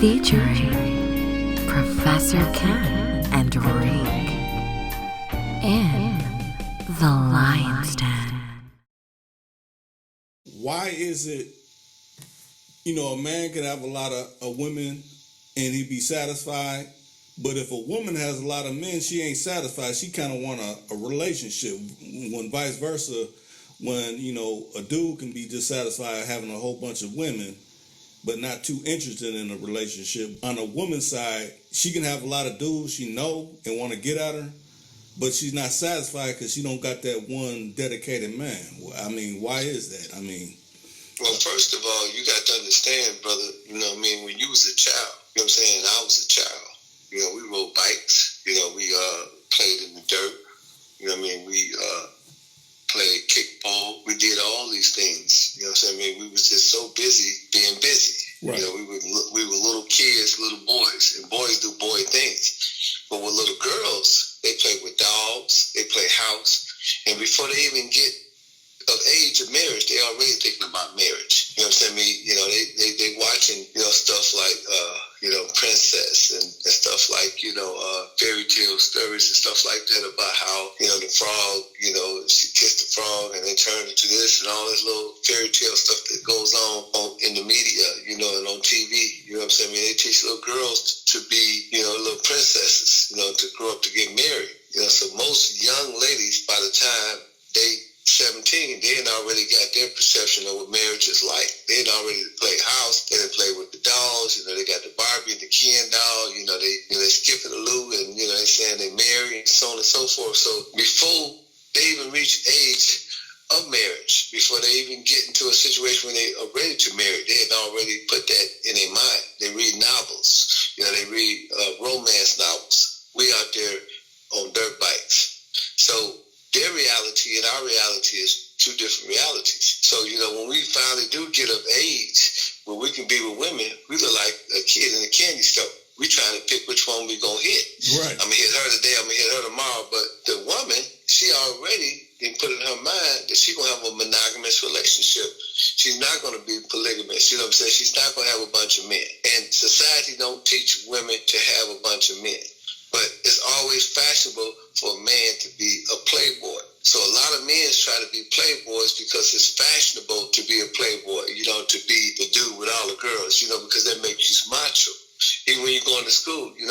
featuring Professor Ken and Reek in the Lion's Den. Why is it, a man can have a lot of women and he be satisfied, but if a woman has a lot of men, she ain't satisfied. She kind of want a relationship. When vice versa, when, a dude can be just satisfied having a whole bunch of women, but not too interested in a relationship. On a woman's side, she can have a lot of dudes she know and want to get at her, but she's not satisfied because she don't got that one dedicated man. I mean, why is that? Well, first of all, you got to understand, brother, when you was a child, I was a child. We rode bikes, we played in the dirt, we played kickball. We did all these things, we was just so busy being busy. Right. We were little kids, little boys, and boys do boy things. But with little girls, they play with dogs, they play house, and before they even get of age of marriage, they already thinking about marriage. They watching, stuff like, Princess and stuff like, fairy tale stories and stuff like that about how, the frog, she kissed the frog and they turned into this and all this little fairy tale stuff that goes on in the media, and on TV. They teach little girls to be, little princesses, to grow up to get married. So most young ladies, by the time they 17, they had already got their perception of what marriage is like. They had already played house. They had played with the dolls. They got the Barbie and the Ken doll. They skipping the Lou, and they saying they marry and so on and so forth. So before they even reach age of marriage, before they even get into a situation when they are ready to marry, they had already put that in their mind. They read novels. They read romance novels. We out there on dirt bikes. So their reality and our reality is two different realities. So, when we finally do get of age where we can be with women, we look like a kid in a candy store. We trying to pick which one we going to hit. Right. I'm going to hit her today, I'm going to hit her tomorrow. But the woman, she already been put in her mind that she going to have a monogamous relationship. She's not going to be polygamous. She's not going to have a bunch of men. And society don't teach women to have a bunch of men. But it's always fashionable for a man to be a playboy. So a lot of men try to be playboys because it's fashionable to be a playboy, to be the dude with all the girls, because that makes you macho. Even when you're going to school, you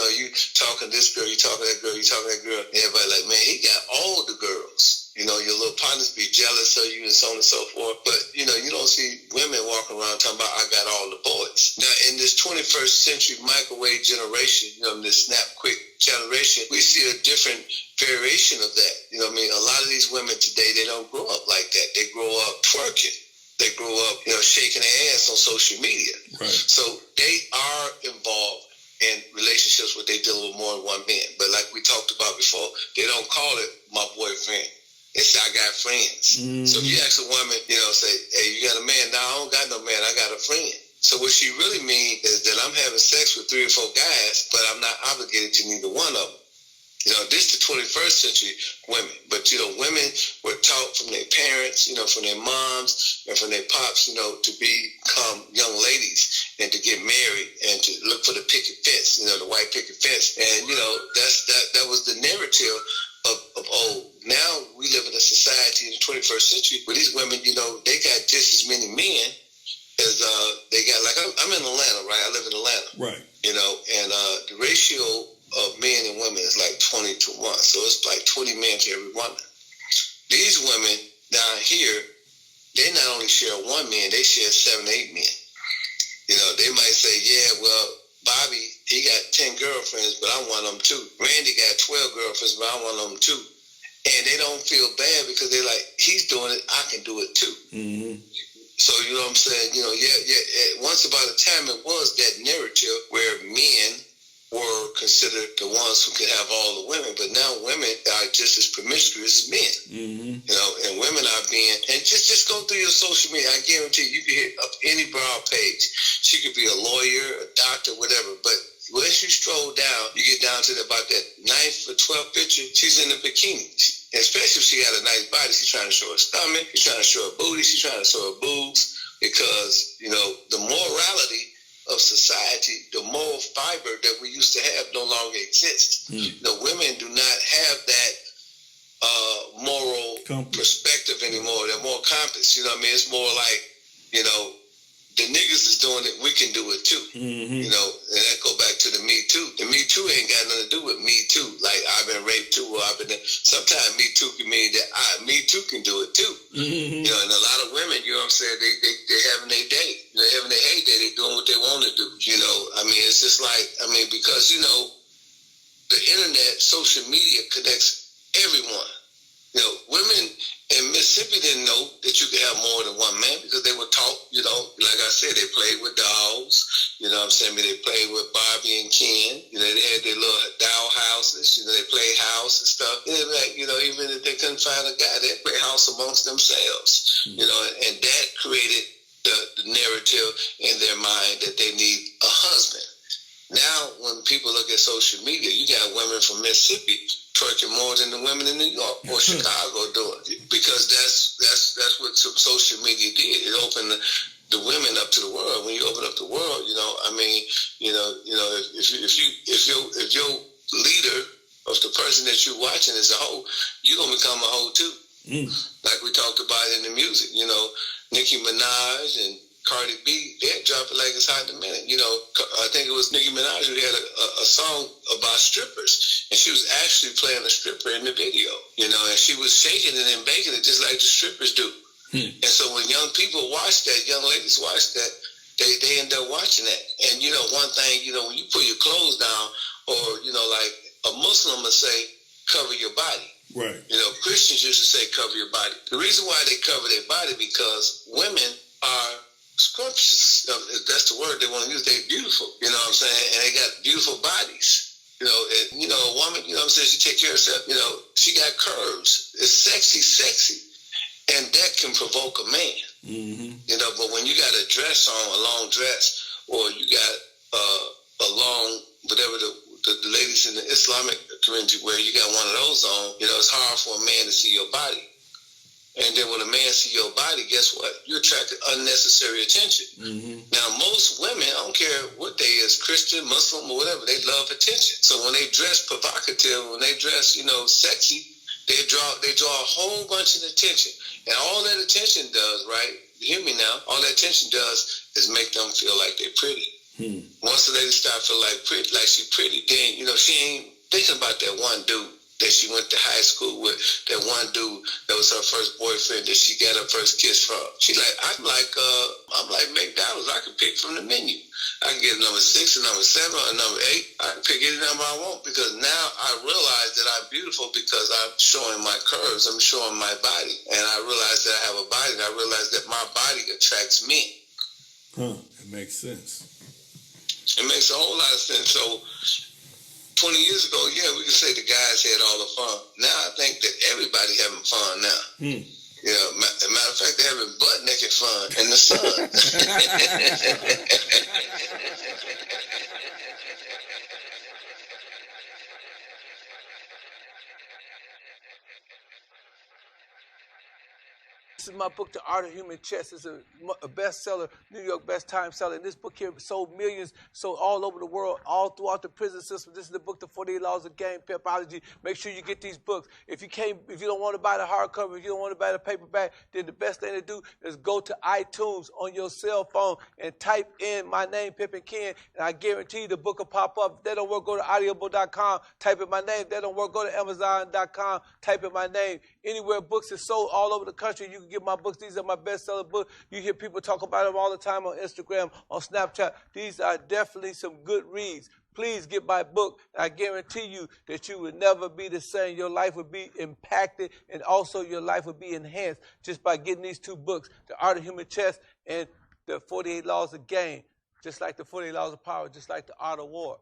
talking this girl, you talking that girl, you talking that girl, and everybody like, man, he got all the girls. Your little partners be jealous of you and so on and so forth. But, you don't see women walking around talking about, I got all the boys. Now, in this 21st century microwave generation, this snap quick generation, we see a different variation of that. A lot of these women today, they don't grow up like that. They grow up twerking. They grow up, shaking their ass on social media. Right. So they are involved in relationships where they deal with more than one man. But like we talked about before, they don't call it my boyfriend. It's I got friends. Mm-hmm. So if you ask a woman, say, hey, you got a man? No, I don't got no man. I got a friend. So what she really means is that I'm having sex with 3 or 4 guys, but I'm not obligated to neither one of them. This is the 21st century women. But, women were taught from their parents, from their moms and from their pops, to become young ladies and to get married and to look for the picket fence, the white picket fence. And, that was the narrative of old. Now we live in a society in the 21st century where these women, they got just as many men as they got. Like I'm in Atlanta, right? I live in Atlanta. Right. And the ratio of men and women is like 20 to 1. So it's like 20 men to every woman. These women down here, they not only share one man, they share 7, 8 men. They might say, yeah, well, Bobby, he got 10 girlfriends, but I'm one of them too. Randy got 12 girlfriends, but I'm one of them too. And they don't feel bad because they're like, he's doing it, I can do it too. Mm-hmm. So, you know what I'm saying? Once upon a time it was that narrative where men were considered the ones who could have all the women, but now women are just as promiscuous as men. Mm-hmm. And women are being, and just go through your social media. I guarantee you can hit up any broad page. She could be a lawyer, a doctor, whatever, but once you stroll down, you get down to about that 9th or 12th picture, she's in a bikini. And especially if she got a nice body, she's trying to show her stomach, she's trying to show her booty, she's trying to show her boobs, because, the morality of society, the moral fiber that we used to have no longer exists. The women do not have that moral perspective anymore. They're more compass. You know what I mean? It's more like, you know, the niggas is doing it, we can do it too. You know, and that go back to the Me Too. The Me Too ain't got nothing to do with Me Too. Like, I've been raped too, or I've been... Sometimes Me Too can mean that Me Too can do it too. You know, and a lot of women, you know what I'm saying, they having their day. They're having their heyday. They're doing what they want to do. You know, I mean, it's just like, I mean, because, you know, the internet, social media connects everyone. You know, women in Mississippi didn't know that you could have more than one man because they were taught, you know, like I said, they played with dolls. You know what I'm saying? They played with Barbie and Ken. You know, they had their little doll houses. You know, they played house and stuff. And like, you know, even if they couldn't find a guy, they'd play house amongst themselves. You know, and that created the narrative in their mind that they need a husband. Now, when people look at social media, you got women from Mississippi twerking more than the women in New York or Chicago doing, because that's what social media did. It opened the women up to the world. When you open up the world, you know, I mean, you know, if your leader of the person that you're watching is a hoe, you're gonna become a hoe too. Like we talked about in the music, you know, Nicki Minaj and Cardi B, they'd drop it like it's hot in a minute. You know, I think it was Nicki Minaj who had a song about strippers, and she was actually playing a stripper in the video, you know, and she was shaking it and baking it just like the strippers do. And so when young people watch that, young ladies watch that, they end up watching that. And, you know, one thing, you know, when you put your clothes down, or, you know, like a Muslim would say, cover your body. Right. You know, Christians used to say, cover your body. The reason why they cover their body, because women are scrumptious. That's the word they want to use. They're beautiful, you know what I'm saying? And they got beautiful bodies. You know, and, you know, a woman, you know what I'm saying, she take care of herself, you know, she got curves. It's sexy. And that can provoke a man. You know, but when you got a dress on, a long dress, or you got a long, whatever the ladies in the Islamic community wear, you got one of those on, you know, it's hard for a man to see your body. And then when a man see your body, guess what? You attract unnecessary attention. Now, most women, I don't care what they is, Christian, Muslim, or whatever, they love attention. So when they dress provocative, when they dress, you know, sexy, they draw a whole bunch of attention. And all that attention does, right? Hear me now. All that attention does is make them feel like they're pretty. Once the lady start feeling like she's pretty, then, you know, she ain't thinking about that one dude that she went to high school with, that one dude that was her first boyfriend that she got her first kiss from. She like, I'm like McDonald's. I can pick from the menu. I can get number 6 or number 7 or number 8. I can pick any number I want, because now I realize that I'm beautiful because I'm showing my curves. I'm showing my body. And I realize that I have a body, and I realize that my body attracts men. It makes sense. It makes a whole lot of sense. So 20 years ago, yeah, we could say the guys had all the fun. Now I think that everybody having fun now. You know, matter of fact, they're having butt-naked fun in the sun. This is my book, The Art of Human Chess. It's a bestseller, New York best-time seller. And this book here sold millions, sold all over the world, all throughout the prison system. This is the book, The 48 Laws of Game, Pimpology. Make sure you get these books. If you don't want to buy the hardcover, if you don't want to buy the paperback, then the best thing to do is go to iTunes on your cell phone and type in my name, Pimpin Ken, and I guarantee you the book will pop up. If that don't work, go to audiobook.com, type in my name. If that don't work, go to amazon.com, type in my name. Anywhere books are sold all over the country, you can get my books. These are my bestseller books. You hear people talk about them all the time on Instagram, on Snapchat. These are definitely some good reads. Please get my book. I guarantee you that you would never be the same. Your life would be impacted, and also your life would be enhanced just by getting these two books, The Art of Human Chess and The 48 Laws of Game. Just like the 48 Laws of Power, just like The Art of War.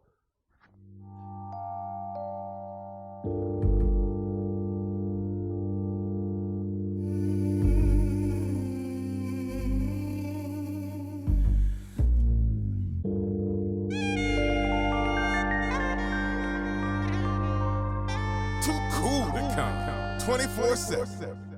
Too cool to count 24/7.